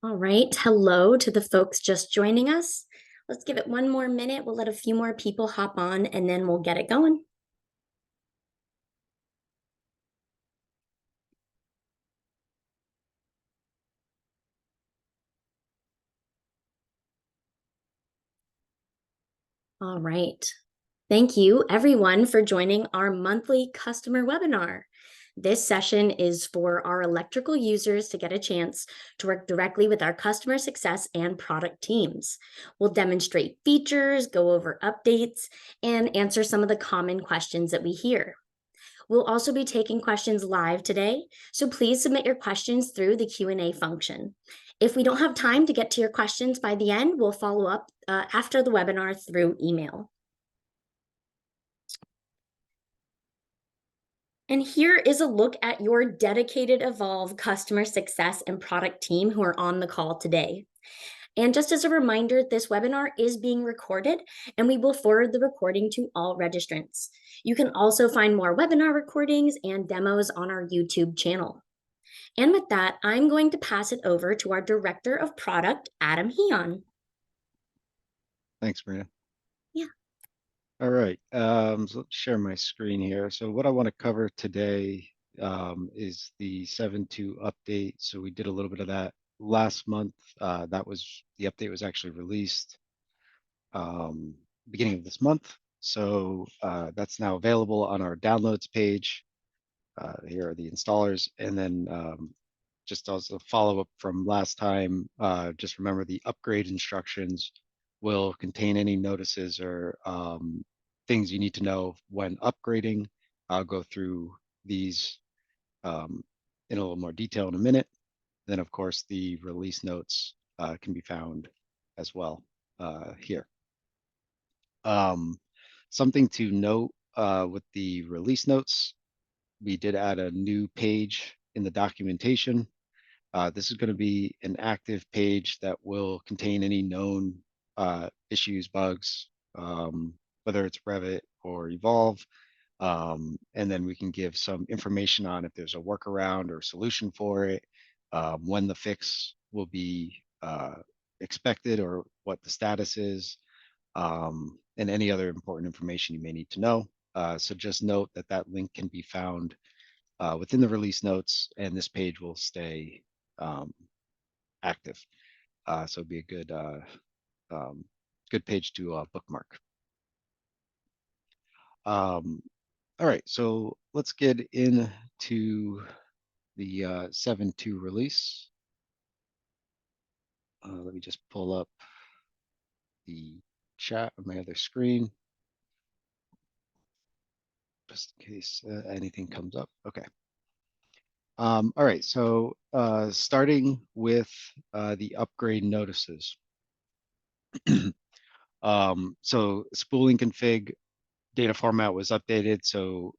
All right. Hello to the folks just joining us. Let's give it one more minute. We'll let a few more people hop on and then we'll get it going. All right. Thank you everyone for joining our monthly customer webinar. This session is for our electrical users to get a chance to work directly with our customer success and product teams. We'll demonstrate features, go over updates, and answer some of the common questions that we hear. We'll also be taking questions live today, so please submit your questions through the Q&A function. If we don't have time to get to your questions by the end, we'll follow up after the webinar through email. And here is a look at your dedicated Evolve customer success and product team who are on the call today. And just as a reminder, this webinar is being recorded and we will forward the recording to all registrants. You can also find more webinar recordings and demos on our YouTube channel. And with that, I'm going to pass it over to our Director of Product, Adam Heon. Thanks, Marina. Yeah. All right, so let's share my screen here. So what I want to cover today is the 7.2 update. So we did a little bit of that last month. The update was actually released beginning of this month. So that's now available on our downloads page. Here are the installers. And then just as a follow-up from last time, just remember the upgrade instructions will contain any notices or things you need to know when upgrading. I'll go through these in a little more detail in a minute. Then, of course, the release notes can be found as well here. Something to note with the release notes, we did add a new page in the documentation. This is going to be an active page that will contain any known issues, bugs, whether it's Revit or Evolve. And then we can give some information on if there's a workaround or solution for it, when the fix will be expected or what the status is, and any other important information you may need to know. So just note that that link can be found within the release notes, and this page will stay active. So it'd be a good good page to bookmark. All right, so let's get into the 7.2 release. Let me just pull up the chat on my other screen, just in case anything comes up. Okay. All right, so starting with the upgrade notices. So spooling config data format was updated, so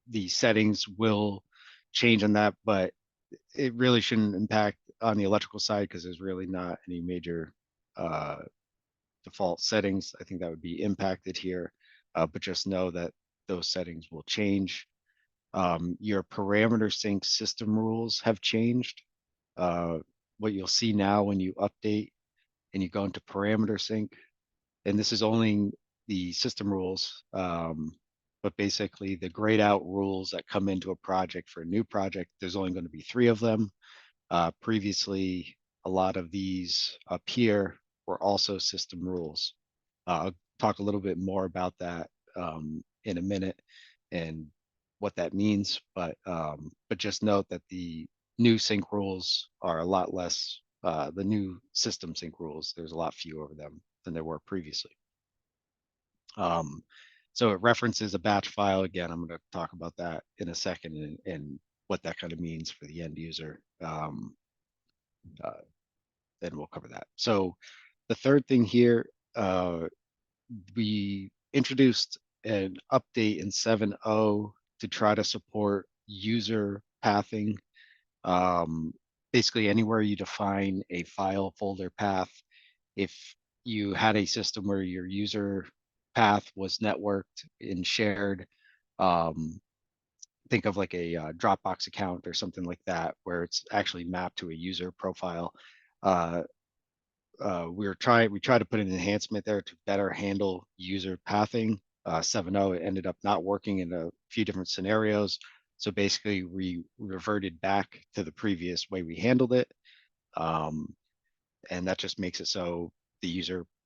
the settings will change on that, but it really shouldn't impact on the electrical side because there's really not any major default settings. I think that would be impacted here, but just know that those settings will change. Your parameter sync system rules have changed. What you'll see now when you update and you go into parameter sync, and this is only the system rules, but basically the grayed out rules that come into a project for a new project, there's only going to be 3 of them. Previously, a lot of these up here were also system rules. I'll talk a little bit more about that in a minute and what that means, but just note that the new sync rules are a lot less. The new system sync rules, there's a lot fewer of them than there were previously. So it references a batch file. Again, I'm going to talk about that in a second and what that kind of means for the end user. Then we'll cover that. So the third thing here, we introduced an update in 7.0 to try to support user pathing. Basically, anywhere you define a file folder path, if you had a system where your user path was networked and shared, think of like a Dropbox account or something like that, where it's actually mapped to a user profile. Uh, we try to put an enhancement there to better handle user pathing. 7.0, it ended up not working in a few different scenarios. So basically, we reverted back to the previous way we handled it. Um, and that just makes it so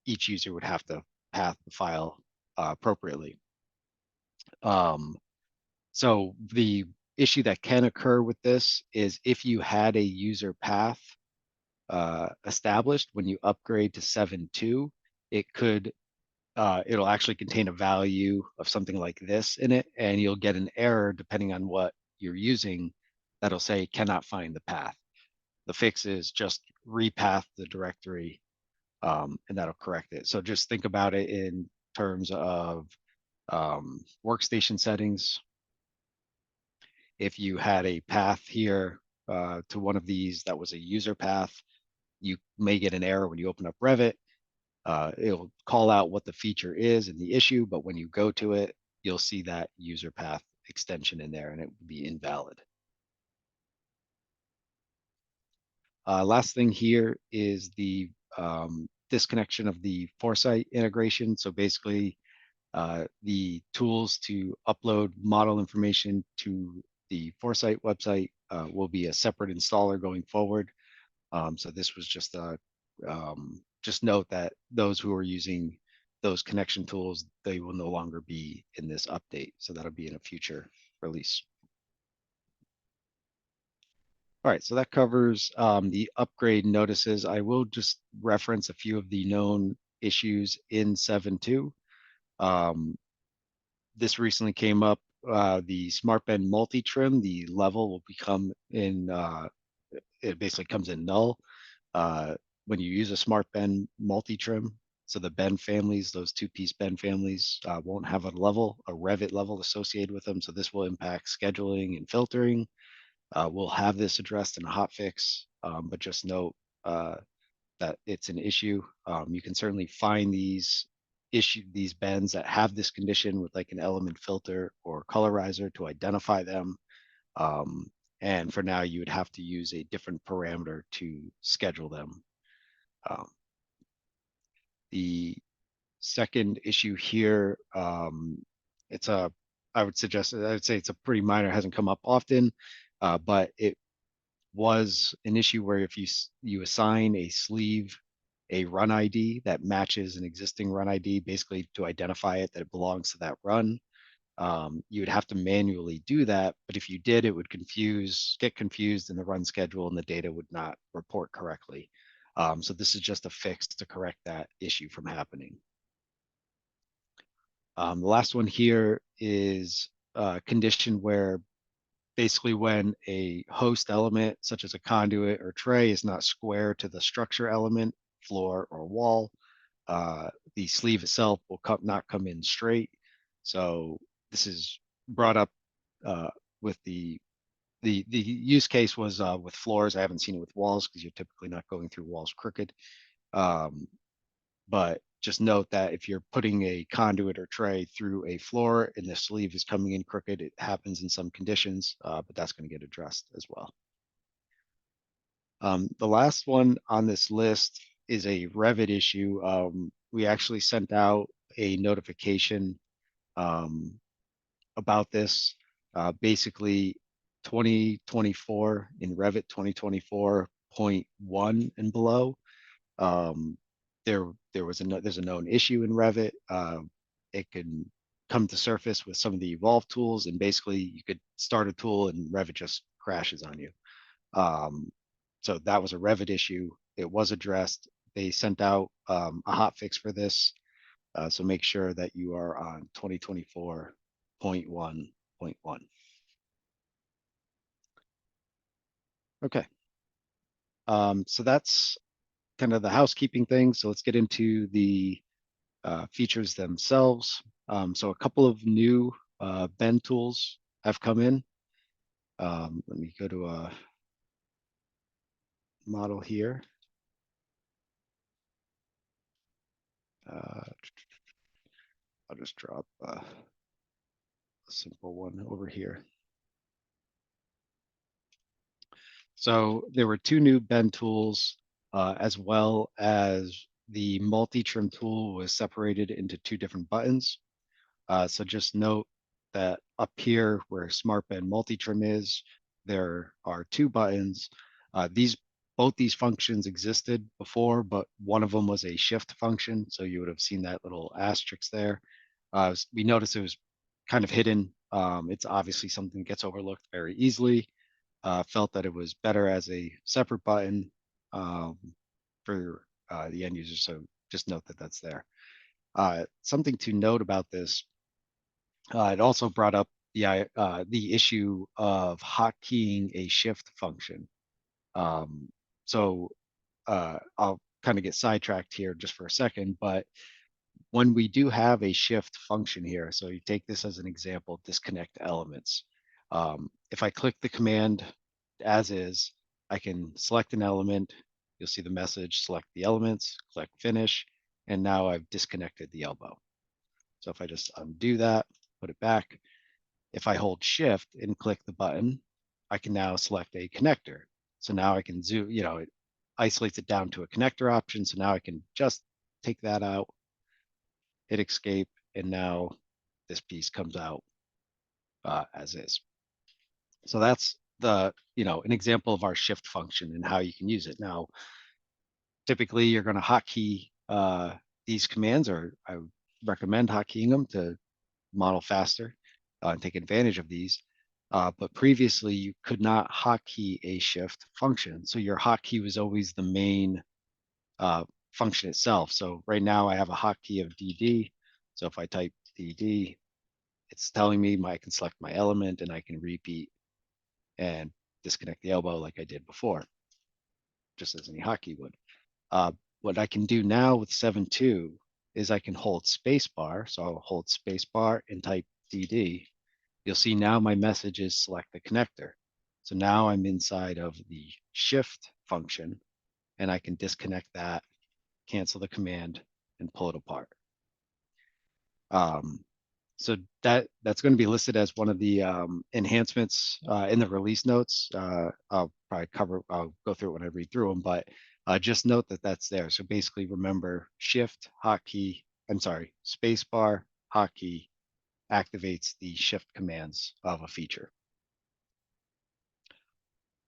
each user would have to path the file appropriately. So the issue that can occur with this is if you had a user path established when you upgrade to 7.2, it'll actually contain a value of something like this in it, and you'll get an error depending on what you're using that'll say cannot find the path. The fix is just repath the directory, and that'll correct it. So just think about it in terms of workstation settings. If you had a path here to one of these that was a user path, you may get an error when you open up Revit. It'll call out what the feature is and the issue, but when you go to it, you'll see that user path extension in there and it would be invalid. Last thing here is the disconnection of the Foresight integration. So basically, the tools to upload model information to the Foresight website will be a separate installer going forward. So this was just note that those who are using those connection tools, they will no longer be in this update. So that'll be in a future release. All right, so that covers the upgrade notices. I will just reference a few of the known issues in 7.2. This recently came up. The Smart Bend multi-trim, the level will become it basically comes in null when you use a Smart Bend multi-trim. So the bend families, those two-piece bend families won't have a Revit level associated with them. So this will impact scheduling and filtering. We'll have this addressed in a hotfix, but just note that it's an issue. You can certainly find these bends that have this condition with like an element filter or colorizer to identify them. Um, and for now, you would have to use a different parameter to schedule them. Um, the second issue here, I would say it's a pretty minor, hasn't come up often, but it was an issue where if you assign a sleeve a run ID that matches an existing run ID, basically to identify it that it belongs to that run, you would have to manually do that. But if you did, it would get confused in the run schedule and the data would not report correctly. So this is just a fix to correct that issue from happening. The last one here is a condition where basically when a host element, such as a conduit or tray, is not square to the structure element, floor or wall, the sleeve itself will not come in straight. So this is brought up with the use case was with floors. I haven't seen it with walls because you're typically not going through walls crooked. But just note that if you're putting a conduit or tray through a floor and the sleeve is coming in crooked, it happens in some conditions, but that's going to get addressed as well. The last one on this list is a Revit issue. We actually sent out a notification about this. Basically, 2024 in Revit 2024.1 and below, there's a known issue in Revit. It can come to surface with some of the evolve tools, and basically you could start a tool and Revit just crashes on you. So that was a Revit issue. It was addressed. They sent out a hot fix for this. So make sure that you are on 2024.1.1. Okay. So that's kind of the housekeeping thing. So let's get into the features themselves. So a couple of new bend tools have come in. Let me go to a model here. I'll just drop a simple one over here. So there were two new bend tools, as well as the multi-trim tool was separated into two different buttons. So just note that up here where Smart Bend Multi-Trim is, there are two buttons. Both these functions existed before, but one of them was a shift function. So you would have seen that little asterisk there. We noticed it was kind of hidden. It's obviously something that gets overlooked very easily. Felt that it was better as a separate button um, for the end user. So just note that that's there. Something to note about this, it also brought up the issue of hotkeying a shift function. Um, so I'll kind of get sidetracked here just for a second, but when we do have a shift function here, so you take this as an example, disconnect elements. If I click the command as is, I can select an element. You'll see the message, select the elements, click finish, and now I've disconnected the elbow. So if I just undo that, put it back, if I hold shift and click the button, I can now select a connector. So now I can zoom, it isolates it down to a connector option. So now I can just take that out, hit escape, and now this piece comes out as is. So that's an example of our shift function and how you can use it. Now, typically you're going to hotkey these commands, or I would recommend hotkeying them to model faster and take advantage of these. But previously you could not hotkey a shift function. So your hotkey was always the main function itself. So right now I have a hotkey of DD. So if I type DD, it's telling me I can select my element and I can repeat and disconnect the elbow like I did before, just as any hotkey would. Uh, what I can do now with 7.2 is I can hold spacebar. So I'll hold spacebar and type DD. You'll see now my message is select the connector. So now I'm inside of the shift function and I can disconnect that, cancel the command, and pull it apart. Um, so that's going to be listed as one of the enhancements in the release notes. I'll go through it when I read through them, but just note that that's there. So basically remember shift hotkey, I'm sorry, spacebar hotkey activates the shift commands of a feature.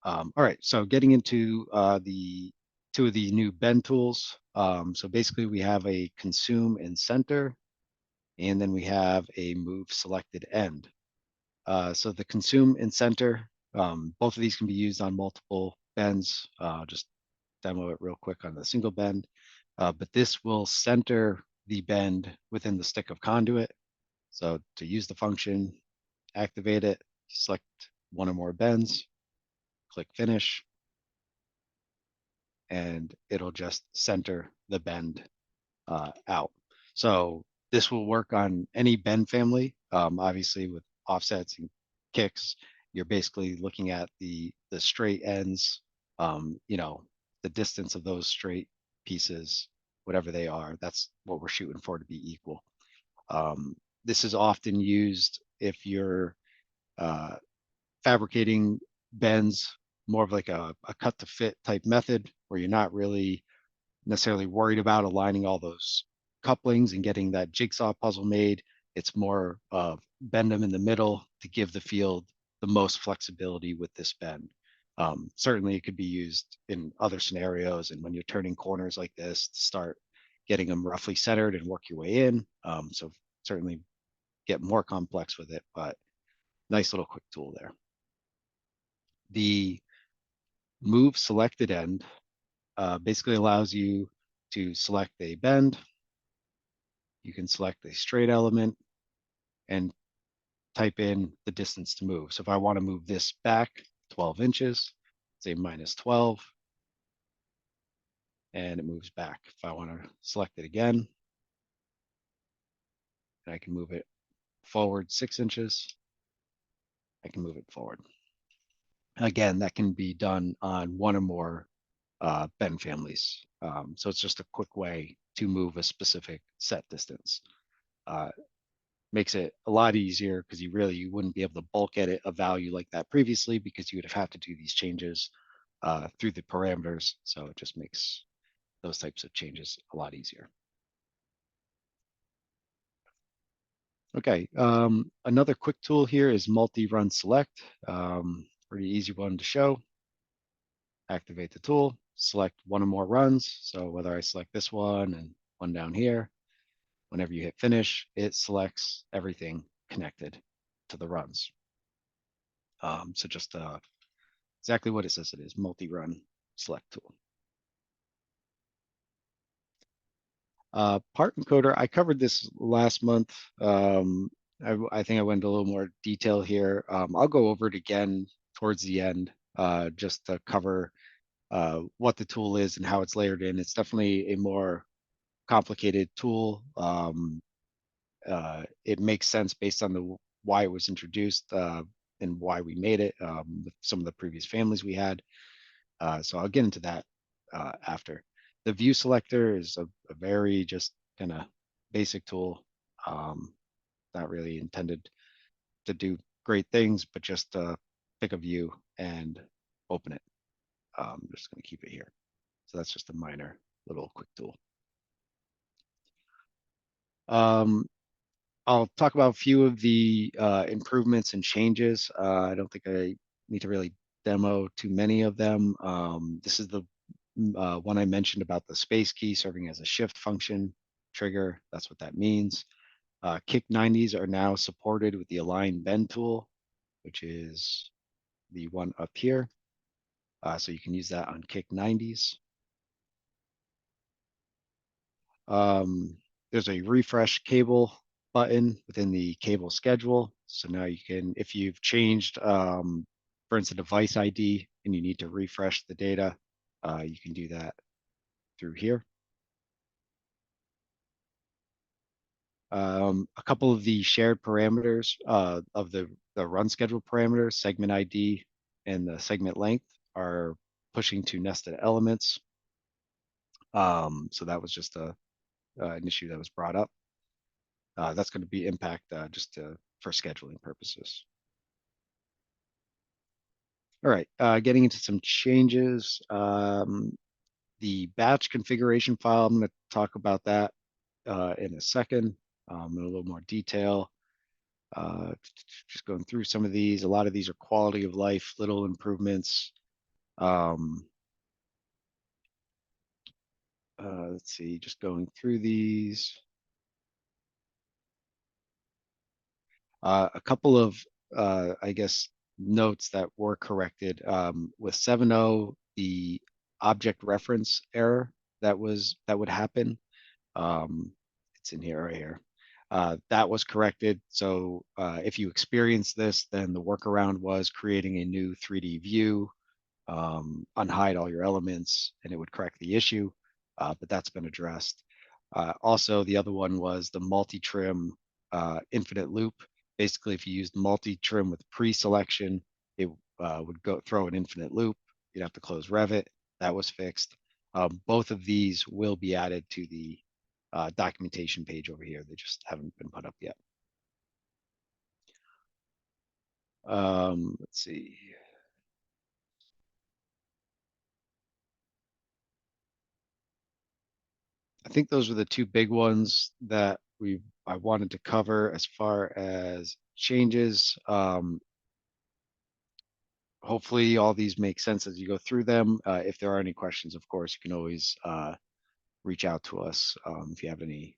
All right, so getting into the two of the new bend tools. So basically we have a consume and center, and then we have a move selected end. So the consume and center, both of these can be used on multiple bends. Just demo it real quick on the single bend, but this will center the bend within the stick of conduit. So to use the function, activate it, select one or more bends, click finish, and it'll just center the bend out. So this will work on any bend family. Obviously with offsets and kicks, you're basically looking at the straight ends, the distance of those straight pieces, whatever they are, that's what we're shooting for to be equal. This is often used if you're uh, fabricating bends, more of like a cut to fit type method where you're not really necessarily worried about aligning all those couplings and getting that jigsaw puzzle made. It's more of bend them in the middle to give the field the most flexibility with this bend. Certainly it could be used in other scenarios, and when you're turning corners like this, to start getting them roughly centered and work your way in. So certainly get more complex with it, but nice little quick tool there. The move selected end basically allows you to select a bend. You can select a straight element and type in the distance to move. So if I want to move this back 12 inches, say minus 12, and it moves back. If I want to select it again, and I can move it forward 6 inches, I can move it forward. Again, that can be done on one or more bend families. So it's just a quick way to move a specific set distance. Makes it a lot easier because you wouldn't be able to bulk edit a value like that previously because you would have had to do these changes through the parameters. So it just makes those types of changes a lot easier. Okay, another quick tool here is Multirun Select. Pretty easy one to show. Activate the tool, select one or more runs. So whether I select this one and one down here, whenever you hit finish, it selects everything connected to the runs. So just exactly what it says it is, Multirun Select tool. Part encoder, I covered this last month. I think I went into a little more detail here. I'll go over it again towards the end, just to cover what the tool is and how it's layered in. It's definitely a more complicated tool. It makes sense based on the why it was introduced and why we made it with some of the previous families we had. So I'll get into that after. The view selector is a very just kind of basic tool, not really intended to do great things, but just pick a view and open it. I'm just going to keep it here. So that's just a minor little quick tool. I'll talk about a few of the improvements and changes. I don't think I need to really demo too many of them. This is the one I mentioned about the space key serving as a shift function trigger. That's what that means. Kick 90s are now supported with the align bend tool, which is the one up here. So you can use that on kick 90s. There's a refresh cable button within the cable schedule. So now you can, if you've changed, for instance, device ID and you need to refresh the data, you can do that through here. A couple of the shared parameters of the run schedule parameters, segment ID and the segment length, are pushing to nested elements. So that was just an issue that was brought up. That's going to be impact for scheduling purposes. All right, getting into some changes. The batch configuration file, I'm going to talk about that in a second in a little more detail. Just going through some of these. A lot of these are quality of life, little improvements. Let's see, just going through these. A couple of, I guess, notes that were corrected. With 7.0, the object reference error that would happen. It's in here right here. That was corrected. So if you experience this, then the workaround was creating a new 3D view, unhide all your elements, and it would correct the issue. But that's been addressed. Also, the other one was the multi-trim infinite loop. Basically, if you used multi-trim with pre-selection, it would go throw an infinite loop. You'd have to close Revit. That was fixed. Both of these will be added to the documentation page over here. They just haven't been put up yet. Let's see. I think those were the two big ones that I wanted to cover as far as changes. Hopefully all these make sense as you go through them. If there are any questions, of course, you can always reach out to us if you have any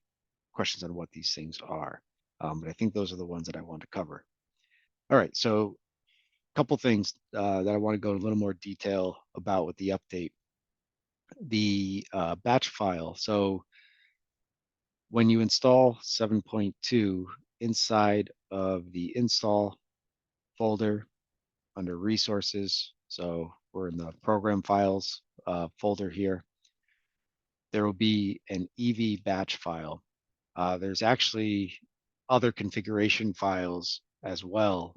questions on what these things are. But I think those are the ones that I want to cover. All right, so a couple things that I want to go in a little more detail about with the update. The batch file. So when you install 7.2 inside of the install folder under resources, so we're in the program files folder here, there will be an EV batch file. There's actually other configuration files as well.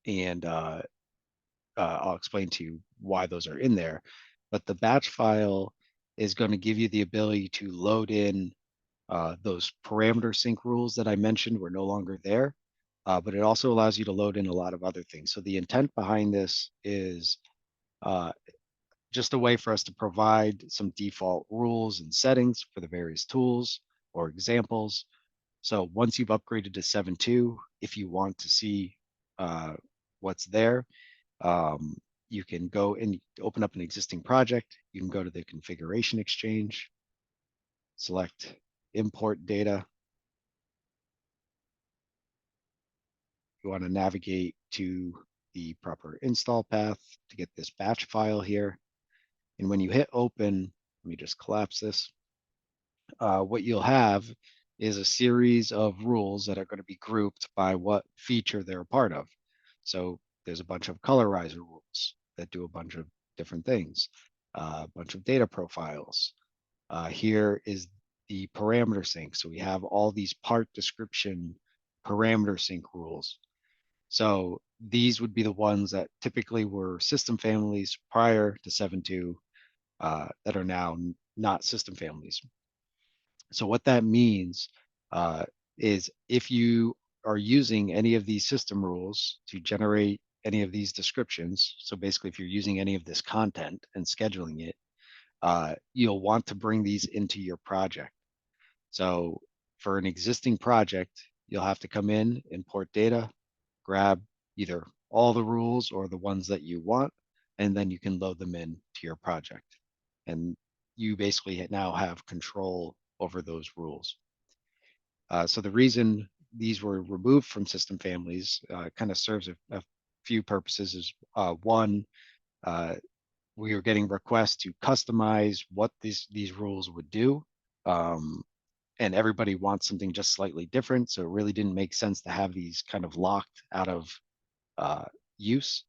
And I'll explain to you why those are in there. But the batch file is going to give you the ability to load in those parameter sync rules that I mentioned were no longer there, but it also allows you to load in a lot of other things. So the intent behind this is uh, just a way for us to provide some default rules and settings for the various tools or examples. So once you've upgraded to 7.2, if you want to see uh, what's there, um, you can go and open up an existing project. You can go to the configuration exchange, select import data. You want to navigate to the proper install path to get this batch file here. And when you hit open, let me just collapse this. What you'll have is a series of rules that are going to be grouped by what feature they're a part of. So there's a bunch of colorizer rules that do a bunch of different things, a bunch of data profiles. Here is the parameter sync. So we have all these part description parameter sync rules. So these would be the ones that typically were system families prior to 7.2 that are now not system families. So what that means uh, is if you are using any of these system rules to generate any of these descriptions, so basically if you're using any of this content and scheduling it, you'll want to bring these into your project. So for an existing project, you'll have to come in, import data, grab either all the rules or the ones that you want, and then you can load them in to your project. And you basically now have control over those rules. So the reason these were removed from system families kind of serves a few purposes. Is one, uh, we were getting requests to customize what these rules would do. And everybody wants something just slightly different. So it really didn't make sense to have these kind of locked out of uh, use.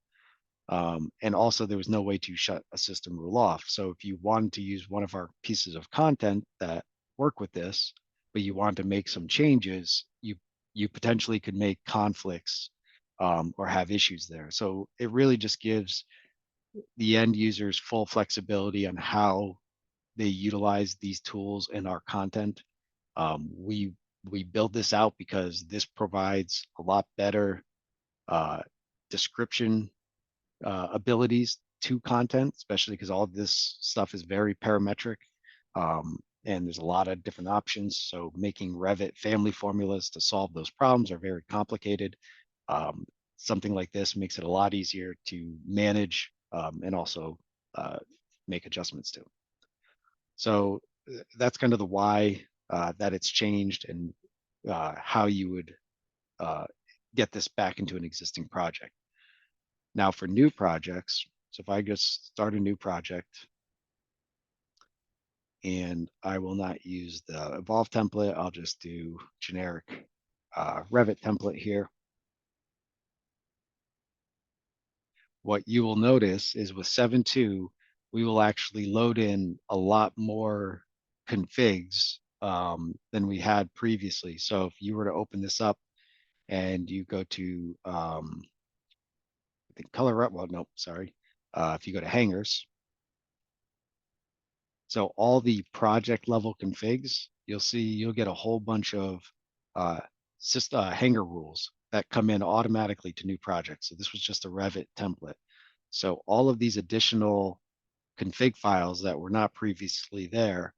And also there was no way to shut a system rule off. So if you wanted to use one of our pieces of content that work with this, but you want to make some changes, you potentially could make conflicts or have issues there. So it really just gives the end users full flexibility on how they utilize these tools in our content. We build this out because this provides a lot better uh, description abilities to content, especially because all of this stuff is very parametric. And there's a lot of different options. So making Revit family formulas to solve those problems are very complicated. Um, Something like this makes it a lot easier to manage and also uh, make adjustments to. So that's kind of the why that it's changed and how you would uh, get this back into an existing project. Now for new projects, so if I just start a new project and I will not use the evolve template, I'll just do generic Revit template here. What you will notice is with 7.2, we will actually load in a lot more configs than we had previously. So if you were to open this up and you go to, I think color, well, no, sorry. If you go to hangers, so all the project level configs, you'll get a whole bunch of uh, hanger rules that come in automatically to new projects. So this was just a Revit template. So all of these additional config files that were not previously there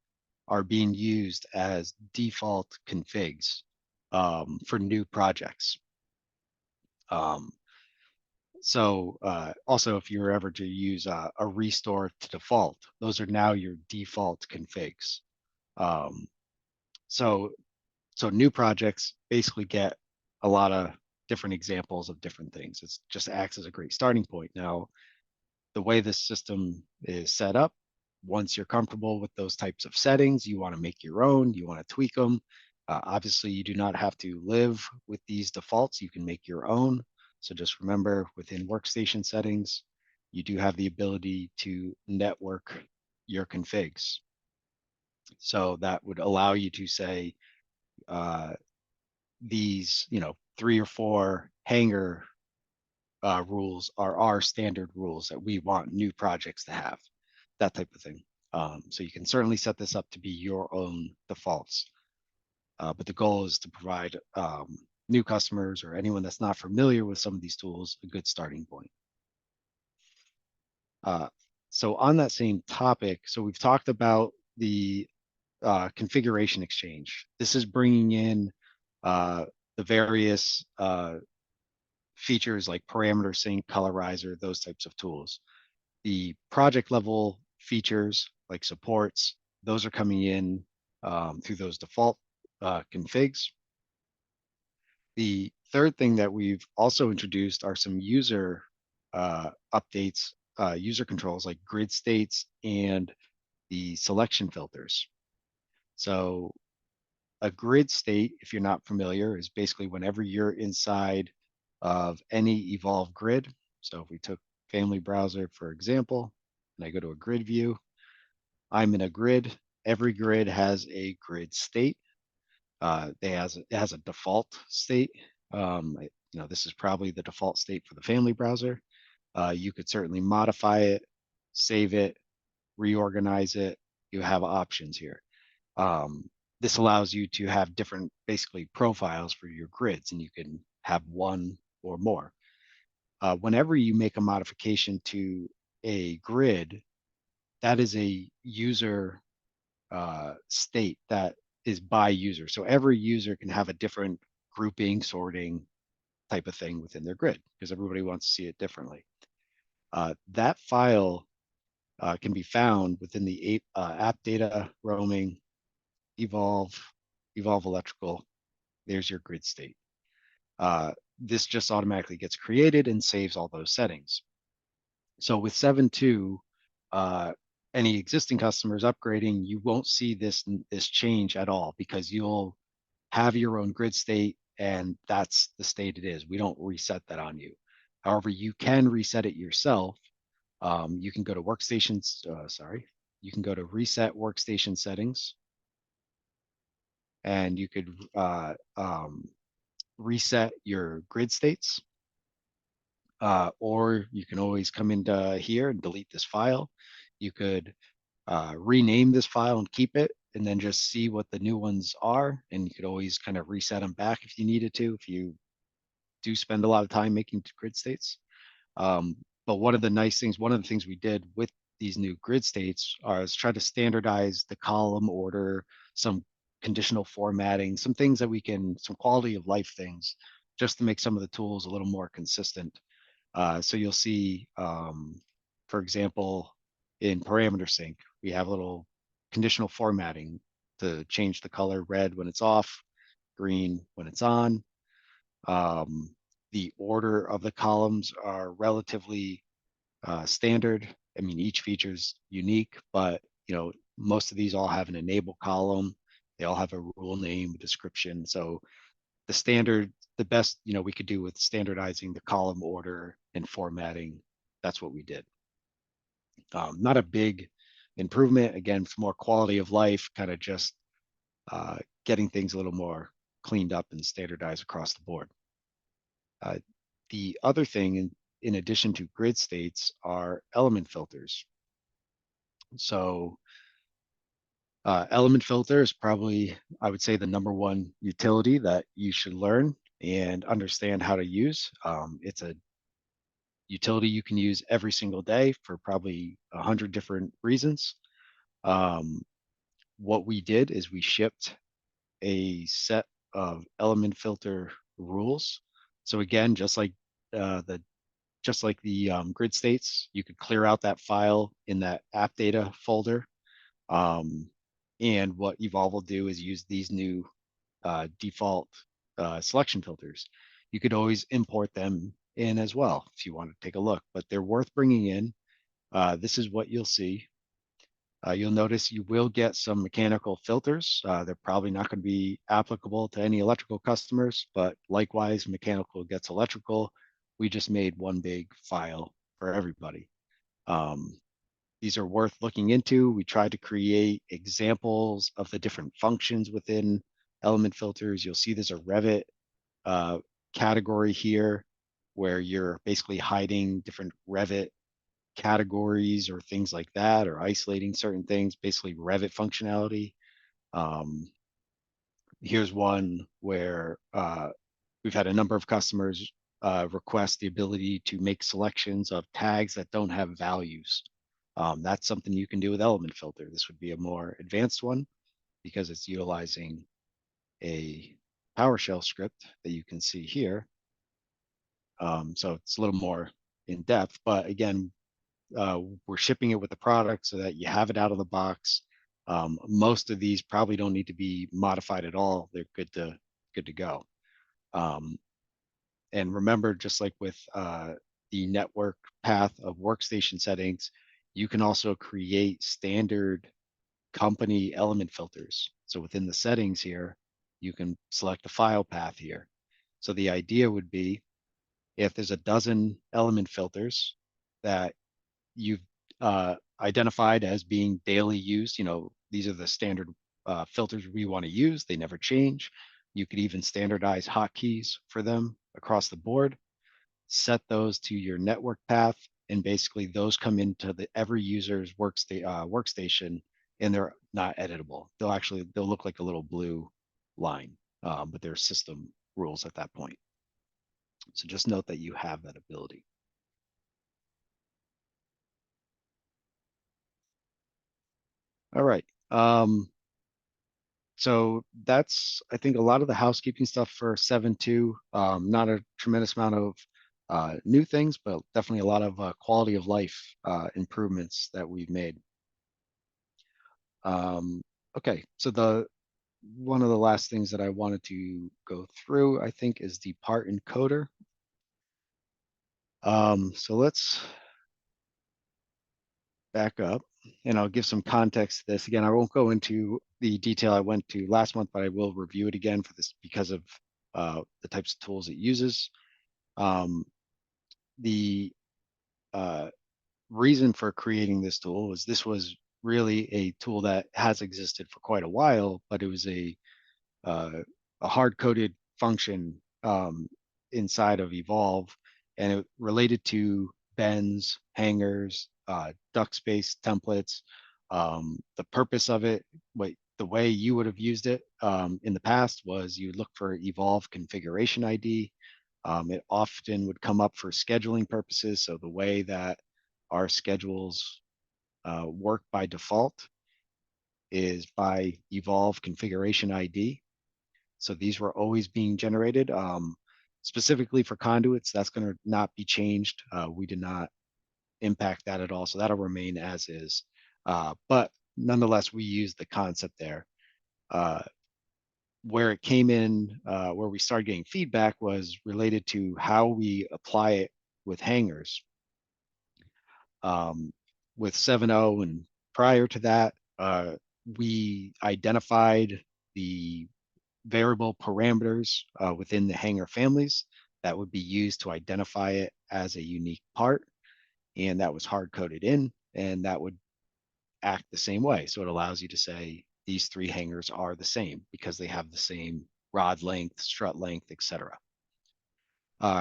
are being used as default configs for new projects. Um, also, if you were ever to use a restore to default, those are now your default configs. Um, so so new projects basically get a lot of different examples of different things. It just acts as a great starting point. Now, the way this system is set up, once you're comfortable with those types of settings, you want to make your own, you want to tweak them. Obviously, you do not have to live with these defaults. You can make your own. So just remember within workstation settings, you do have the ability to network your configs. So that would allow you to say, uh, these, 3 or 4 hanger rules are our standard rules that we want new projects to have, that type of thing. So you can certainly set this up to be your own defaults. But the goal is to provide new customers or anyone that's not familiar with some of these tools a good starting point. Uh, so on that same topic, so we've talked about the configuration exchange. This is bringing in uh, the various features like parameter sync, colorizer, those types of tools. The project level features like supports, those are coming in through those default configs. The third thing that we've also introduced are some user updates, user controls like grid states and the selection filters. So a grid state, if you're not familiar, is basically whenever you're inside of any evolved grid. So if we took family browser, for example, and I go to a grid view, I'm in a grid. Every grid has a grid state. It has a default state. This is probably the default state for the family browser. You could certainly modify it, save it, reorganize it. You have options here. This allows you to have different, basically, profiles for your grids, and you can have one or more. Whenever you make a modification to a grid, that is a user state that is by user. So every user can have a different grouping, sorting type of thing within their grid because everybody wants to see it differently. That file can be found within the app data roaming evolve electrical. There's your grid state. This just automatically gets created and saves all those settings. So with 7.2, any existing customers upgrading, you won't see this change at all because you'll have your own grid state and that's the state it is. We don't reset that on you. However, you can reset it yourself. You can go to workstations, you can go to reset workstation settings and you could reset your grid states. Or you can always come into here and delete this file. You could rename this file and keep it and then just see what the new ones are. And you could always kind of reset them back if you needed to, if you do spend a lot of time making grid states. But one of the things we did with these new grid states is try to standardize the column order, some conditional formatting, some things that some quality of life things, just to make some of the tools a little more consistent. So you'll see, for example, in parameter sync, we have a little conditional formatting to change the color red when it's off, green when it's on. The order of the columns are relatively standard. I mean, each feature is unique, but most of these all have an enable column. They all have a rule name, description. So the best we could do with standardizing the column order and formatting, that's what we did. Not a big improvement. Again, it's more quality of life, kind of just getting things a little more cleaned up and standardized across the board. The other thing, in addition to grid states, are element filters. So element filter is probably, I would say, the number one utility that you should learn and understand how to use. It's a utility you can use every single day for probably 100 different reasons. What we did is we shipped a set of element filter rules. So again, just like the grid states, you could clear out that file in that app data folder. And what Evolve will do is use these new default selection filters. You could always import them in as well if you want to take a look, but they're worth bringing in. This is what you'll see. You'll notice you will get some mechanical filters. They're probably not going to be applicable to any electrical customers, but likewise, mechanical gets electrical. We just made one big file for everybody. These are worth looking into. We tried to create examples of the different functions within element filters. You'll see there's a Revit category here where you're basically hiding different Revit categories or things like that, or isolating certain things, basically Revit functionality. Here's one where we've had a number of customers request the ability to make selections of tags that don't have values. That's something you can do with element filter. This would be a more advanced one because it's utilizing a PowerShell script that you can see here. So it's a little more in depth, but again, we're shipping it with the product so that you have it out of the box. Most of these probably don't need to be modified at all. They're good to go. And remember, just like with the network path of workstation settings, you can also create standard company element filters. So within the settings here, you can select a file path here. So the idea would be if there's a dozen element filters that you've identified as being daily used, these are the standard filters we want to use. They never change. You could even standardize hotkeys for them across the board, set those to your network path, and basically those come into the every user's workstation, and they're not editable. They'll look like a little blue line, but they're system rules at that point. So just note that you have that ability. All right. So that's, I think, a lot of the housekeeping stuff for 7.2. Not a tremendous amount of new things, but definitely a lot of quality of life improvements that we've made. Okay, so one of the last things that I wanted to go through, I think, is the part encoder. So let's back up and I'll give some context to this. Again, I won't go into the detail I went to last month, but I will review it again for this because of the types of tools it uses. The reason for creating this tool was this was really a tool that has existed for quite a while, but it was uh, a hard-coded function inside of Evolve, and it related to bends, hangers, duct space templates. The purpose of it, the way you would have used it in the past was you look for Evolve configuration ID. It often would come up for scheduling purposes. So the way that our schedules work by default is by Evolve configuration ID. So these were always being generated. Specifically for conduits, that's going to not be changed. We did not impact that at all. So that'll remain as is. But nonetheless, we use the concept there. Where it came in, where we started getting feedback was related to how we apply it with hangers. With 7.0 and prior to that, we identified the variable parameters within the hanger families that would be used to identify it as a unique part. And that was hard coded in, and that would act the same way. So it allows you to say these three hangers are the same because they have the same rod length, strut length, etc.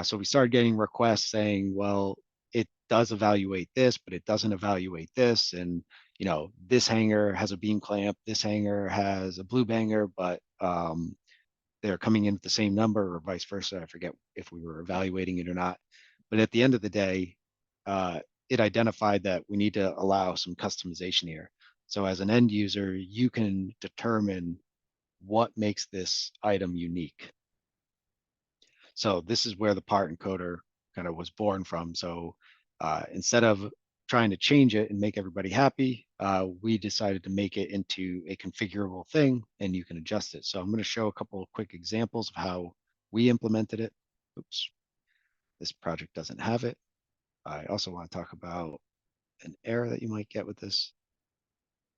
So we started getting requests saying, well, it does evaluate this, but it doesn't evaluate this. And, this hanger has a beam clamp, this hanger has a blue banger, but they're coming in at the same number or vice versa. I forget if we were evaluating it or not. But at the end of the day, it identified that we need to allow some customization here. So as an end user, you can determine what makes this item unique. So this is where the part encoder kind of was born from. So instead of trying to change it and make everybody happy, we decided to make it into a configurable thing and you can adjust it. So I'm going to show a couple of quick examples of how we implemented it. Oops, this project doesn't have it. I also want to talk about an error that you might get with this.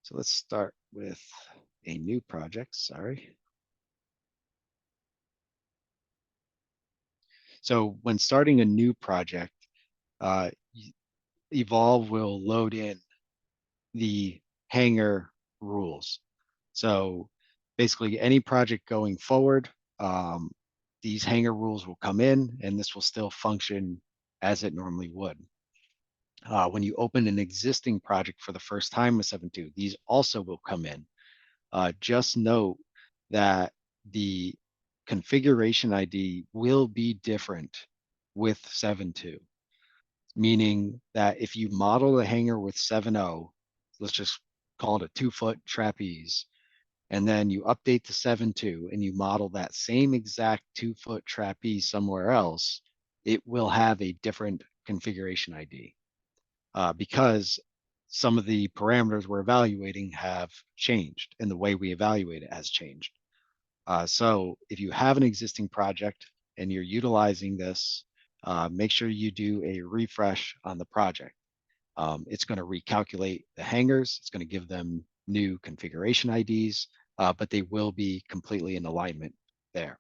So let's start with a new project, sorry. So when starting a new project, Evolve will load in the hanger rules. So basically any project going forward, these hanger rules will come in and this will still function as it normally would. When you open an existing project for the first time with 7.2, these also will come in. Just note that the configuration ID will be different with 7.2, meaning that if you model the hanger with 7.0, let's just call it a 2-foot trapeze, and then you update to 7.2 and you model that same exact 2-foot trapeze somewhere else, it will have a different configuration ID because some of the parameters we're evaluating have changed and the way we evaluate it has changed. So if you have an existing project and you're utilizing this, make sure you do a refresh on the project. It's going to recalculate the hangers. It's going to give them new configuration IDs, but they will be completely in alignment there.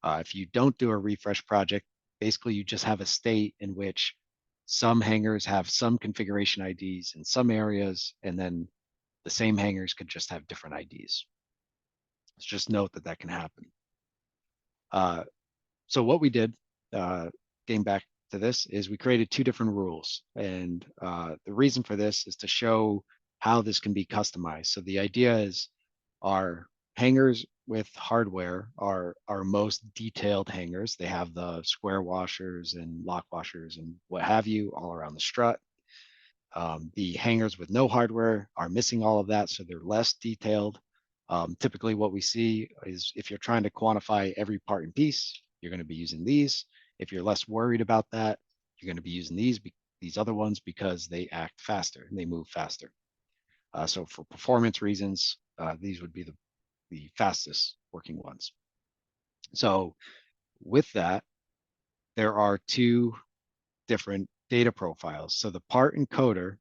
If you don't do a refresh project, basically you just have a state in which some hangers have some configuration IDs in some areas, and then the same hangers could just have different IDs. So just note that that can happen. So what we did, getting back to this, is we created 2 different rules. And the reason for this is to show how this can be customized. So the idea is our hangers with hardware are our most detailed hangers. They have the square washers and lock washers and what have you all around the strut. The hangers with no hardware are missing all of that, so they're less detailed. Typically what we see is if you're trying to quantify every part and piece, you're going to be using these. If you're less worried about that, you're going to be using these other ones because they act faster and they move faster. So for performance reasons, these would be the fastest working ones. So with that, there are 2 different data profiles. So the part encoder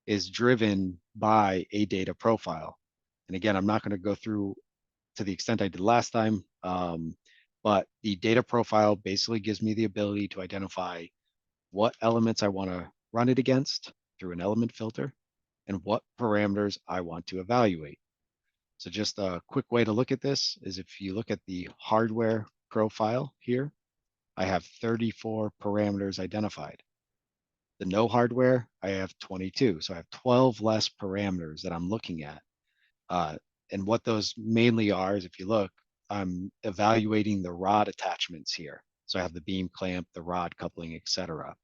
is driven by a data profile. And again, I'm not going to go through to the extent I did last time, but the data profile basically gives me the ability to identify what elements I want to run it against through an element filter and what parameters I want to evaluate. So just a quick way to look at this is if you look at the hardware profile here, I have 34 parameters identified. The no hardware, I have 22. So I have 12 less parameters that I'm looking at. And what those mainly are is if you look, I'm evaluating the rod attachments here. So I have the beam clamp, the rod coupling, etc.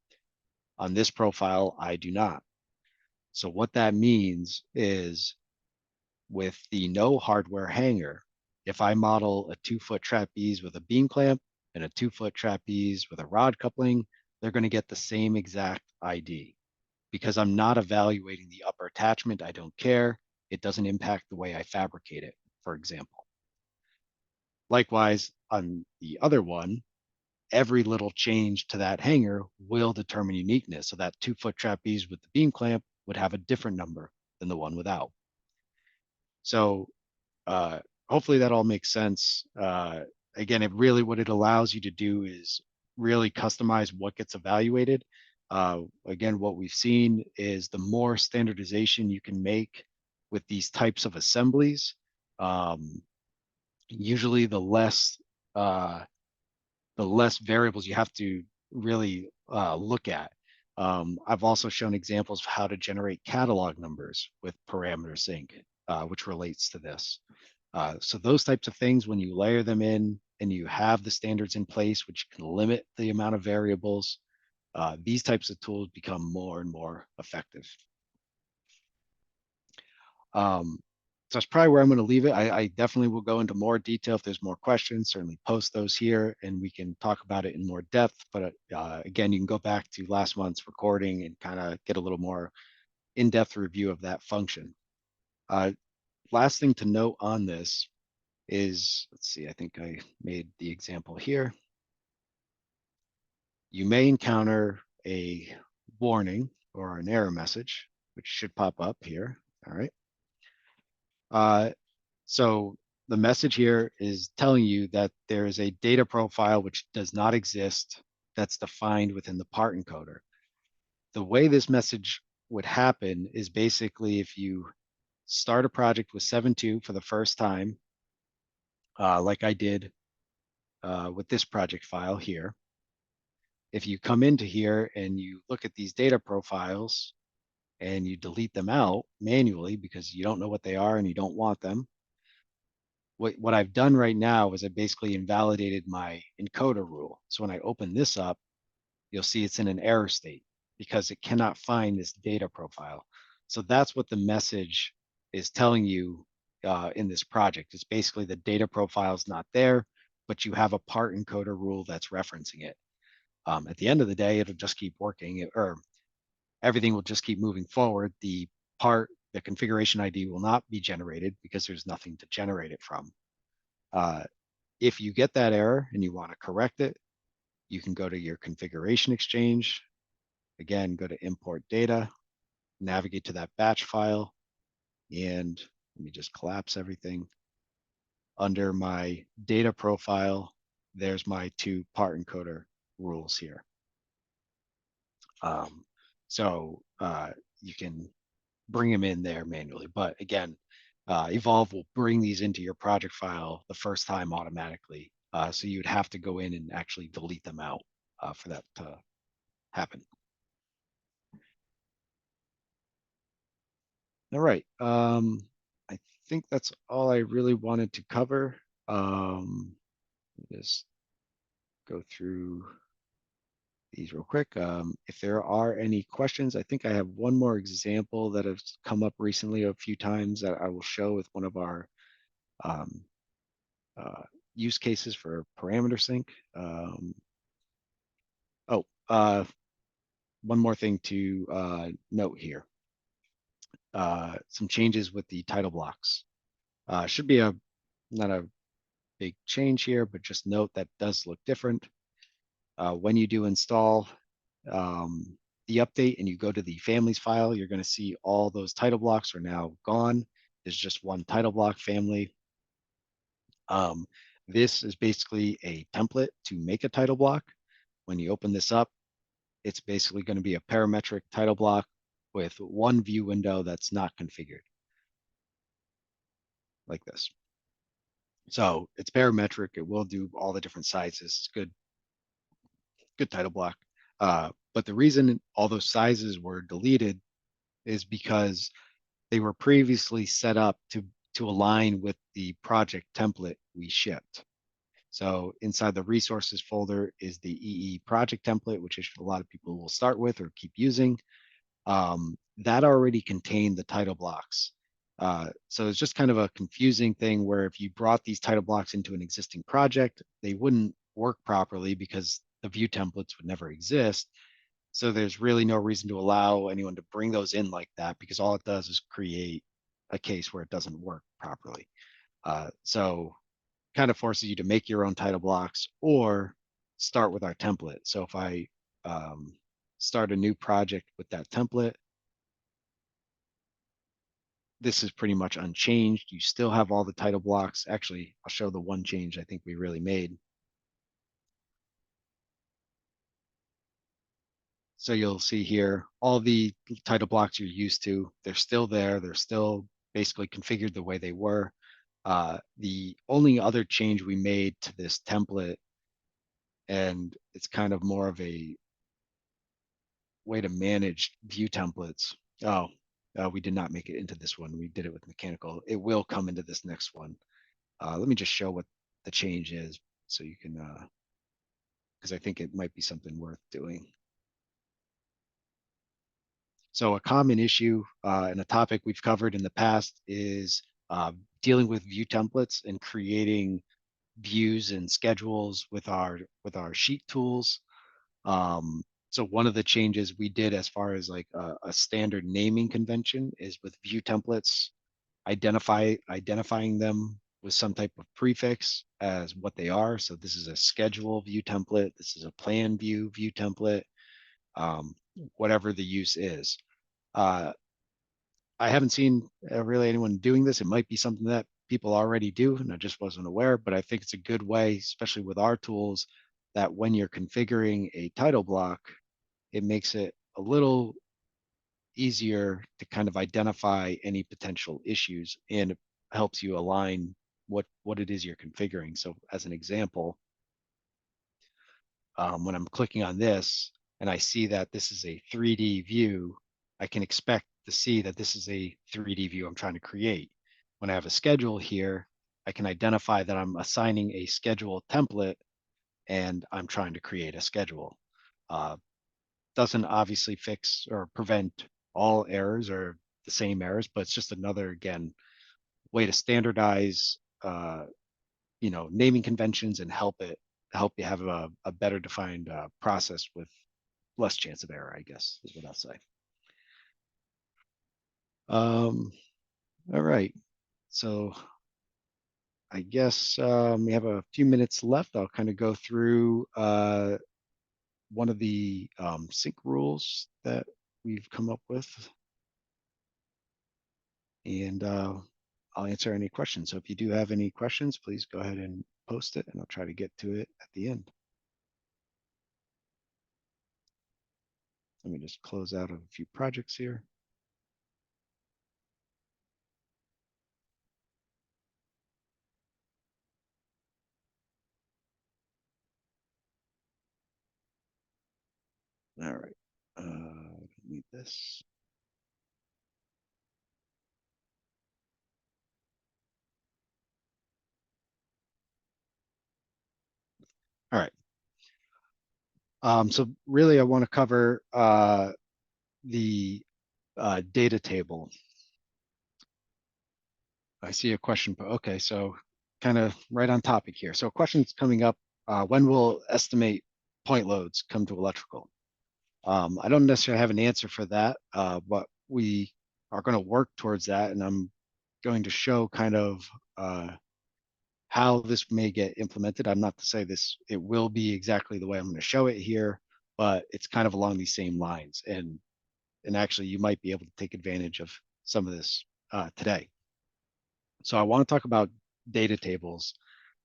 On this profile, I do not. So what that means is with the no hardware hanger, if I model a 2-foot trapeze with a beam clamp and a 2-foot trapeze with a rod coupling, they're going to get the same exact ID. Because I'm not evaluating the upper attachment, I don't care. It doesn't impact the way I fabricate it, for example. Likewise, on the other one, every little change to that hanger will determine uniqueness. So that 2-foot trapeze with the beam clamp would have a different number than the one without. So hopefully that all makes sense. Again, what it allows you to do is really customize what gets evaluated. Again, what we've seen is the more standardization you can make with these types of assemblies, usually the less variables you have to really look at. I've also shown examples of how to generate catalog numbers with parameter sync, which relates to this. So those types of things, when you layer them in and you have the standards in place, which can limit the amount of variables, these types of tools become more and more effective. So that's probably where I'm going to leave it. I definitely will go into more detail if there's more questions. Certainly post those here and we can talk about it in more depth. But again, you can go back to last month's recording and kind of get a little more in-depth review of that function. Last thing to note on this is, let's see, I think I made the example here. You may encounter a warning or an error message, which should pop up here. All right. So the message here is telling you that there is a data profile which does not exist that's defined within the part encoder. The way this message would happen is basically if you start a project with 7.2 for the first time, like I did with this project file here. If you come into here and you look at these data profiles and you delete them out manually because you don't know what they are and you don't want them, what I've done right now is I basically invalidated my encoder rule. So when I open this up, you'll see it's in an error state because it cannot find this data profile. So that's what the message is telling you in this project. It's basically the data profile is not there, but you have a part encoder rule that's referencing it. At the end of the day, it'll just keep working, or everything will just keep moving forward. The configuration ID will not be generated because there's nothing to generate it from. If you get that error and you want to correct it, you can go to your configuration exchange. Again, go to import data, navigate to that batch file, and let me just collapse everything. Under my data profile, there's my two part encoder rules here. So you can bring them in there manually. But again, Evolve will bring these into your project file the first time automatically. So you'd have to go in and actually delete them out for that to happen. All right. I think that's all I really wanted to cover. Just go through these real quick. If there are any questions, I think I have one more example that has come up recently a few times that I will show with one of our um, use cases for parameter sync. One more thing to note here. Some changes with the title blocks. Should be not a big change here, but just note that does look different. When you do install the update and you go to the families file, you're going to see all those title blocks are now gone. There's just one title block family. This is basically a template to make a title block. When you open this up, it's basically going to be a parametric title block with one view window that's not configured, like this. So it's parametric. It will do all the different sizes. It's good title block. But the reason all those sizes were deleted is because they were previously set up to align with the project template we shipped. So inside the resources folder is the EE project template, which a lot of people will start with or keep using. That already contained the title blocks. So it's just kind of a confusing thing where if you brought these title blocks into an existing project, they wouldn't work properly because the view templates would never exist. So there's really no reason to allow anyone to bring those in like that because all it does is create a case where it doesn't work properly. So kind of forces you to make your own title blocks or start with our template. So if I start a new project with that template, this is pretty much unchanged. You still have all the title blocks. Actually, I'll show the one change I think we really made. So you'll see here, all the title blocks you're used to, they're still there. They're still basically configured the way they were. The only other change we made to this template, and it's kind of more of a way to manage view templates. Oh, we did not make it into this one. We did it with mechanical. It will come into this next one. Let me just show what the change is so you can, because I think it might be something worth doing. So a common issue and a topic we've covered in the past is dealing with view templates and creating views and schedules with our sheet tools. So one of the changes we did as far as like a standard naming convention is with view templates, identifying them with some type of prefix as what they are. So this is a schedule view template. This is a plan view template, whatever the use is. I haven't seen really anyone doing this. It might be something that people already do, and I just wasn't aware, but I think it's a good way, especially with our tools, that when you're configuring a title block, it makes it a little easier to kind of identify any potential issues and helps you align what it is you're configuring. So as an example, when I'm clicking on this and I see that this is a 3D view, I can expect to see that this is a 3D view I'm trying to create. When I have a schedule here, I can identify that I'm assigning a schedule template and I'm trying to create a schedule. Doesn't obviously fix or prevent all errors or the same errors, but it's just another, again, way to standardize, naming conventions and help you have a better defined process with less chance of error, I guess, is what I'll say. All right. So I guess we have a few minutes left. I'll kind of go through one of the sync rules that we've come up with. And I'll answer any questions. So if you do have any questions, please go ahead and post it and I'll try to get to it at the end. Let me just close out a few projects here. All right. Need this. All right. So really, I want to cover the data table. I see a question. Okay, so kind of right on topic here. So questions coming up. When will estimate point loads come to electrical? I don't necessarily have an answer for that, but we are going to work towards that, and I'm going to show kind of how this may get implemented. I'm not to say it will be exactly the way I'm going to show it here, but it's kind of along these same lines. And actually, you might be able to take advantage of some of this today. So I want to talk about data tables.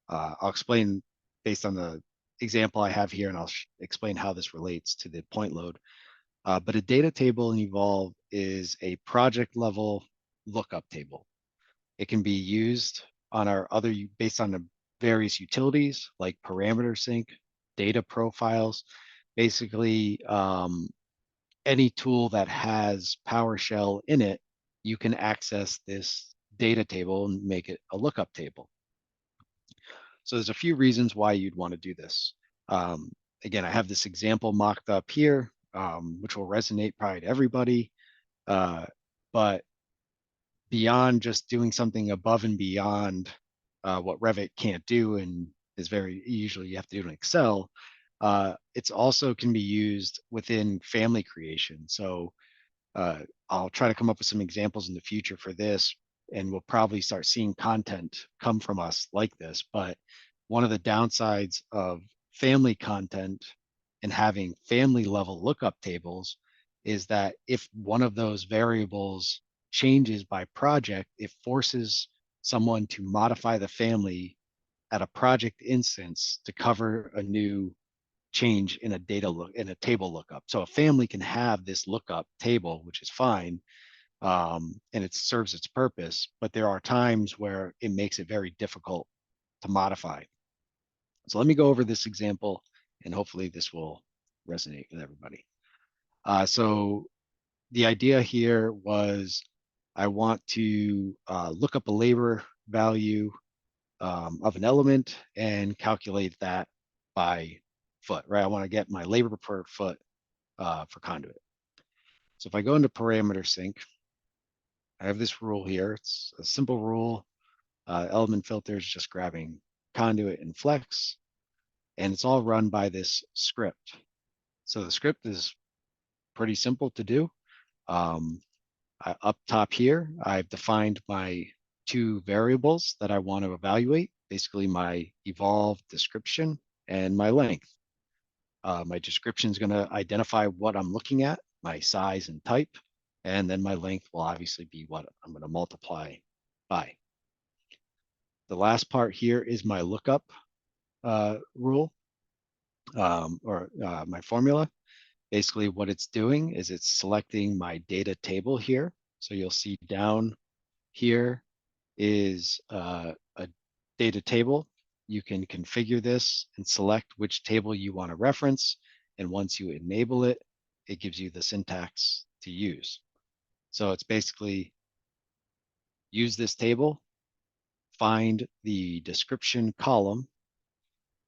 I'll explain based on the example I have here, and I'll explain how this relates to the point load. But a data table in Evolve is a project level lookup table. It can be used on based on the various utilities like parameter sync, data profiles, basically any tool that has PowerShell in it, you can access this data table and make it a lookup table. So there's a few reasons why you'd want to do this. Again, I have this example mocked up here, which will resonate probably to everybody. But beyond just doing something above and beyond what Revit can't do and is very usually you have to do in Excel, it's also can be used within family creation. So I'll try to come up with some examples in the future for this, and we'll probably start seeing content come from us like this. But one of the downsides of family content and having family level lookup tables is that if one of those variables changes by project, it forces someone to modify the family at a project instance to cover a new change in a table lookup. So a family can have this lookup table, which is fine, and it serves its purpose, but there are times where it makes it very difficult to modify. So let me go over this example, and hopefully this will resonate with everybody. So the idea here was I want to look up a labor value of an element and calculate that by foot, right? I want to get my labor per foot for conduit. So if I go into parameter sync, I have this rule here. It's a simple rule. Element filter is just grabbing conduit and flex, and it's all run by this script. So the script is pretty simple to do. Up top here, I've defined my two variables that I want to evaluate, basically my evolve description and my length. My description is going to identify what I'm looking at, my size and type, and then my length will obviously be what I'm going to multiply by. The last part here is my lookup rule or my formula. Basically what it's doing is it's selecting my data table here. So you'll see down here is a data table. You can configure this and select which table you want to reference. And once you enable it, it gives you the syntax to use. So it's basically use this table, find the description column,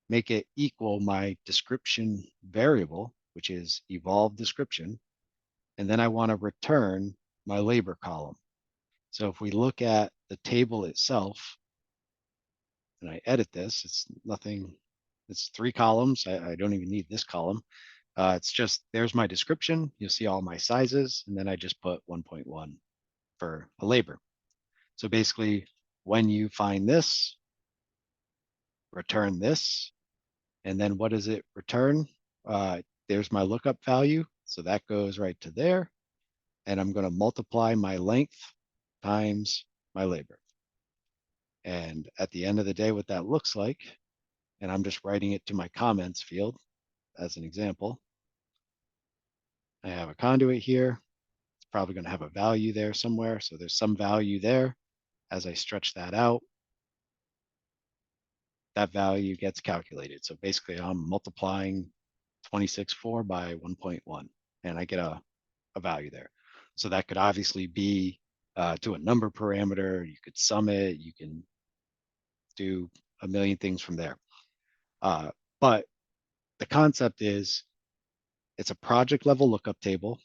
make it equal my description variable, which is evolve description. And then I want to return my labor column. So if we look at the table itself, and I edit this, it's nothing, it's 3 columns. I don't even need this column. It's just, there's my description. You'll see all my sizes, and then I just put 1.1 for a labor. So basically, when you find this, return this, and then what does it return? There's my lookup value. So that goes right to there. And I'm going to multiply my length times my labor. And at the end of the day, what that looks like, and I'm just writing it to my comments field as an example. I have a conduit here. It's probably going to have a value there somewhere. So there's some value there. As I stretch that out, that value gets calculated. So basically I'm multiplying 26.4 by 1.1, and I get a value there. So that could obviously be to a number parameter. You could sum it. You can do a million things from there. But the concept is it's a project level lookup table.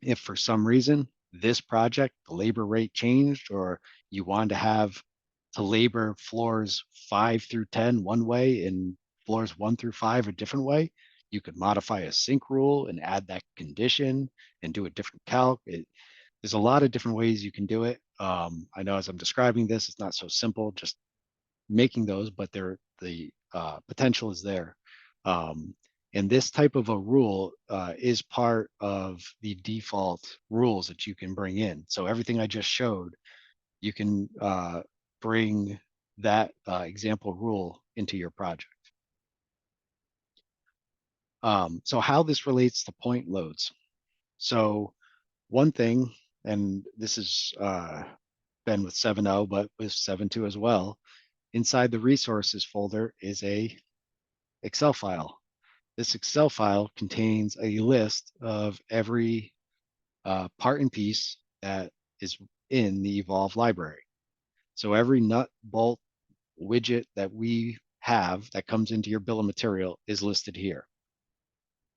If for some reason this project, the labor rate changed, or you wanted to have to labor floors 5 through 10 one way and floors 1 through 5 a different way, you could modify a sync rule and add that condition and do a different calc. There's a lot of different ways you can do it. I know as I'm describing this, it's not so simple just making those, but the potential is there. And this type of a rule is part of the default rules that you can bring in. So everything I just showed, you can bring that example rule into your project. So how this relates to point loads. So one thing, and this has been with 7.0, but with 7.2 as well, inside the resources folder is a Excel file. This Excel file contains a list of every part and piece that is in the Evolve library. So every nut, bolt, widget that we have that comes into your bill of material is listed here.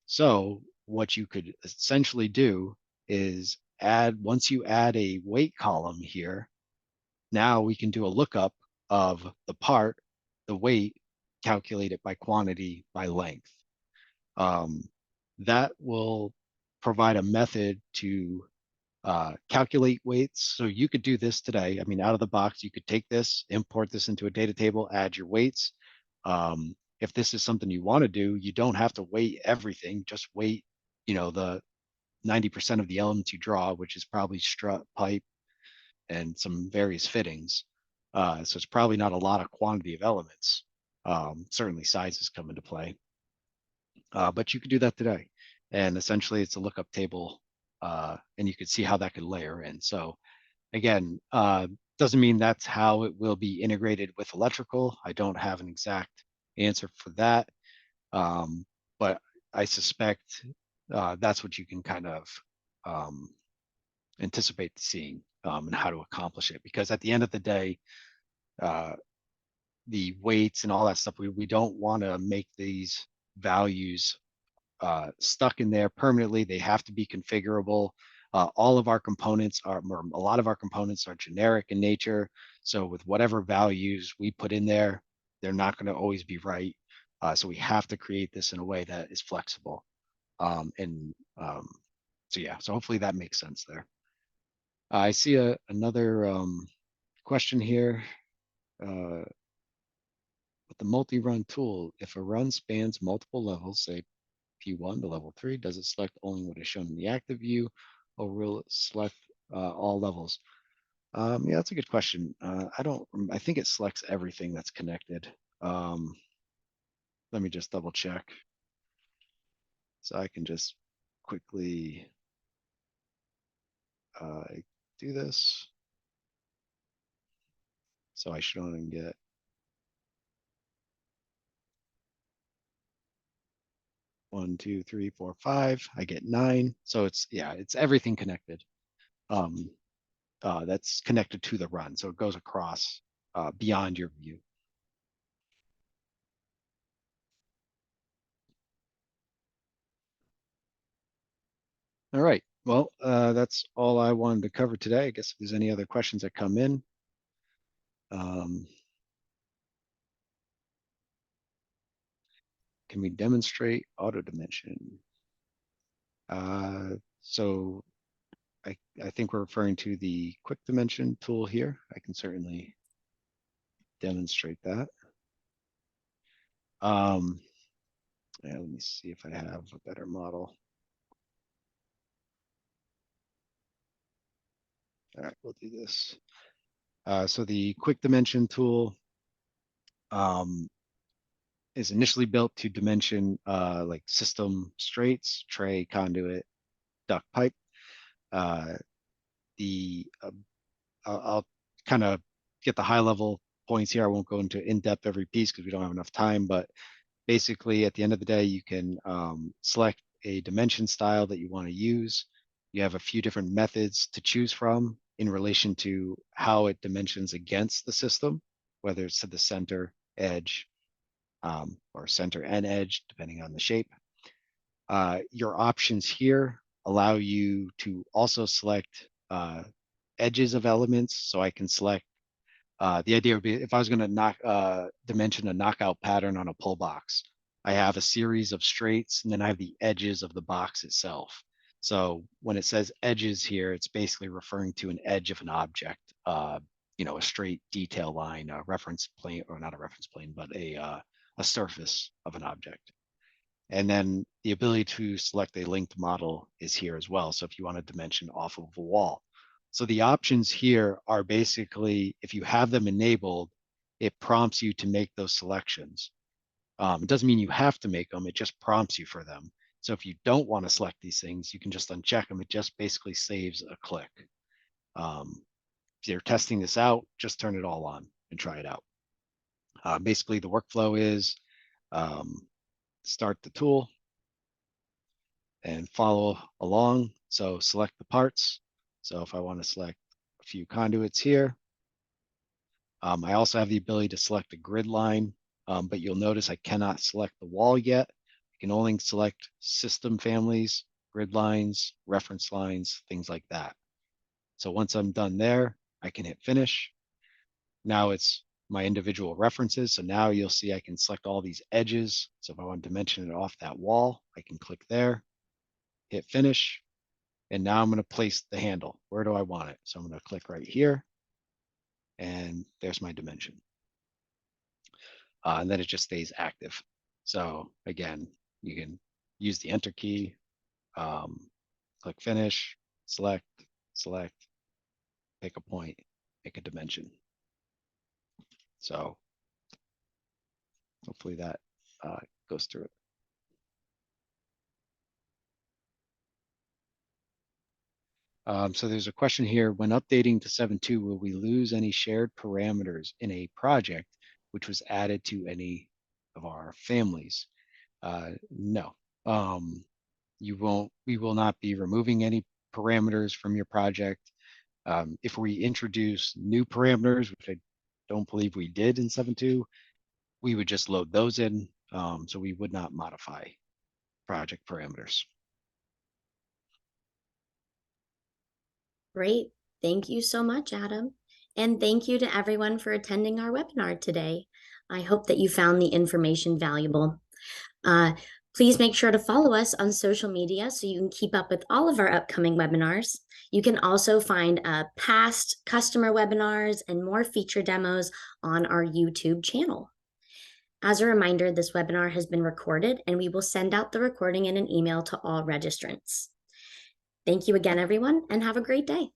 So what you could essentially do is once you add a weight column here, now we can do a lookup of the part, the weight, calculate it by quantity, by length. That will provide a method to calculate weights. So you could do this today. I mean, out of the box, you could take this, import this into a data table, add your weights. If this is something you want to do, you don't have to weight everything. Just weight, the 90% of the elements you draw, which is probably strut, pipe, and some various fittings. So it's probably not a lot of quantity of elements. Certainly sizes come into play. But you could do that today. And essentially it's a lookup table, and you could see how that could layer in. So again, doesn't mean that's how it will be integrated with electrical. I don't have an exact answer for that. But I suspect that's what you can kind of anticipate seeing and how to accomplish it. Because at the end of the day, the weights and all that stuff, we don't want to make these values stuck in there permanently. They have to be configurable. All of our components are, or a lot of our components are generic in nature. So with whatever values we put in there, they're not going to always be right. So we have to create this in a way that is flexible. So yeah, so hopefully that makes sense there. I see another question here. With the multi-run tool, if a run spans multiple levels, say P1 to level 3, does it select only what is shown in the active view, or will it select all levels? Yeah, that's a good question. I think it selects everything that's connected. Let me just double check. So I can just quickly do this. So I should only get 1, 2, 3, 4, 5. I get 9. So it's everything connected. That's connected to the run. So it goes across beyond your view. All right. Well, that's all I wanted to cover today. I guess if there's any other questions that come in. Can we demonstrate auto dimension? So I think we're referring to the quick dimension tool here. I can certainly demonstrate that. Yeah, let me see if I have a better model. All right, we'll do this. So the quick dimension tool is initially built to dimension like system straights, tray, conduit, duct pipe. Uh, the I'll kind of get the high level points here. I won't go into in depth every piece because we don't have enough time, but basically at the end of the day, you can select a dimension style that you want to use. You have a few different methods to choose from in relation to how it dimensions against the system, whether it's to the center, edge, or center and edge, depending on the shape. Your options here allow you to also select edges of elements. So I can select, the idea would be if I was going to dimension a knockout pattern on a pull box, I have a series of straights and then I have the edges of the box itself. So when it says edges here, it's basically referring to an edge of an object, a straight detail line, a reference plane, or not a reference plane, but a surface of an object. And then the ability to select a linked model is here as well. So if you want to dimension off of a wall. So the options here are basically, if you have them enabled, it prompts you to make those selections. It doesn't mean you have to make them, it just prompts you for them. So if you don't want to select these things, you can just uncheck them. It just basically saves a click. If you're testing this out, just turn it all on and try it out. Basically, the workflow is start the tool, and follow along. So select the parts. So if I want to select a few conduits here, I also have the ability to select a grid line, but you'll notice I cannot select the wall yet. I can only select system families, grid lines, reference lines, things like that. So once I'm done there, I can hit finish. Now it's my individual references. So now you'll see I can select all these edges. So if I want to dimension it off that wall, I can click there, hit finish. And now I'm going to place the handle. Where do I want it? So I'm going to click right here. And there's my dimension. And then it just stays active. So again, you can use the enter key, click finish, select, pick a point, make a dimension. So hopefully that goes through it. So there's a question here, when updating to 7.2, will we lose any shared parameters in a project which was added to any of our families? No, we will not be removing any parameters from your project. If we introduce new parameters, which I don't believe we did in 7.2, we would just load those in. So we would not modify project parameters. Great. Thank you so much, Adam. And thank you to everyone for attending our webinar today. I hope that you found the information valuable. Please make sure to follow us on social media so you can keep up with all of our upcoming webinars. You can also find past customer webinars and more feature demos on our YouTube channel. As a reminder, this webinar has been recorded and we will send out the recording in an email to all registrants. Thank you again, everyone, and have a great day.